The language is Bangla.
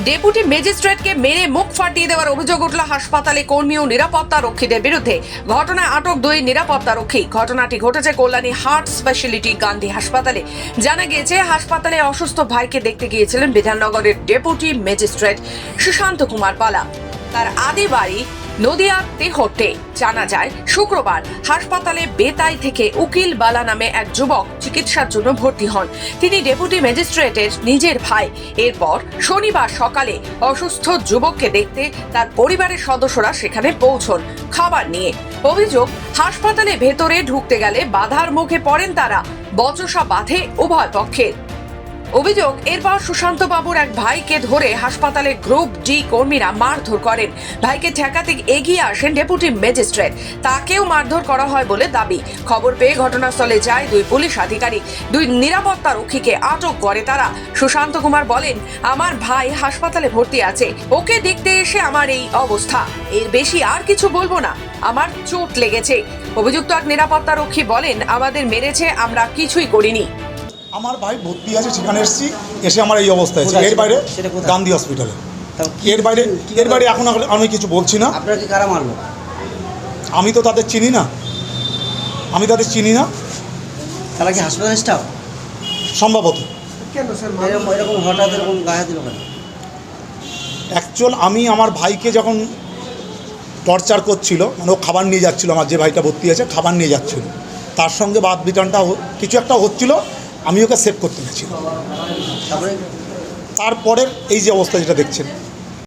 ডেপুটি ম্যাজিস্ট্রেটকে মেরে মুখ ফাটিয়ে দেওয়ার অভিযোগ উঠল হাসপাতালে কর্মী ও নিরাপত্তা রক্ষীদের বিরুদ্ধে। ঘটনায় আটক 2 নিরাপত্তা রক্ষী। ঘটনাটি ঘটেছে কল্যাণী হার্ট স্পেশালিটি গান্ধী হাসপাতালে। জানা গিয়েছে, হাসপাতালে অসুস্থ ভাইকে দেখতে গিয়েছিলেন বিধাননগরের ডেপুটি ম্যাজিস্ট্রেট সুশান্ত কুমার পালা। তার আদি বাড়ি নদিয়া তেহট্টে। জানা যায়, শুক্রবার হাসপাতালে বেতাই থেকে উকিল বালা নামে এক যুবক চিকিৎসার জন্য ভর্তি হন। তিনি ডেপুটি ম্যাজিস্ট্রেটের নিজের ভাই। এরপর শনিবার সকালে অসুস্থ যুবককে দেখতে তার পরিবারের সদস্যরা সেখানে পৌঁছন খাবার নিয়ে। অভিযোগ, হাসপাতালে ভেতরে ঢুকতে গেলে বাধার মুখে পড়েন তারা। বচসা বাঁধে উভয় পক্ষের। অভিযোগ, এরপর সুশান্ত বাবুর এক ভাইকে ধরে হাসপাতালে গ্রুপ ডি কর্মীরা মারধর করেন। ভাইকে ঠেকাতে এগিয়ে আসেন ডেপুটি ম্যাজিস্ট্রেট। তাকেও মারধর করা হয় বলে দাবি। খবর পেয়ে ঘটনাস্থলে যায় 2 পুলিশ আধিকারিক। 2 নিরাপত্তা রক্ষীকে আটক করে তারা। সুশান্ত কুমার বলেন, আমার ভাই হাসপাতালে ভর্তি আছে, ওকে দেখতে এসে আমার এই অবস্থা। এর বেশি আর কিছু বলবো না, আমার চোট লেগেছে। অভিযুক্ত এক নিরাপত্তা রক্ষী বলেন, আমাদের মেরেছে, আমরা কিছুই করিনি। আমার ভাই ভর্তি আছে, সেখানে এসে আমার এই অবস্থা হয়েছে। এর বাইরে গান্ধী হসপিটালে। এর বাইরে এখন আমি কিছু বলছি না। আপনারা কি কারা মারলো? আমি তো তাদের চিনি না, তারা কি হাসপাতাল স্টাফ? সম্ভবত। এরকম হঠাৎ এরকম গায়ে দিল কেন? অ্যাকচুয়াল আমি আমার ভাইকে যখন টর্চার করছিল, মানে ও খাবার নিয়ে যাচ্ছিল, আমার যে ভাইটা ভর্তি আছে খাবার নিয়ে যাচ্ছিল, তার সঙ্গে বাদ বিটানটা কিছু একটা হচ্ছিল, আমি ওকে সেভ করতে গেছিলাম। তারপরের এই যে অবস্থা যেটা দেখছেন।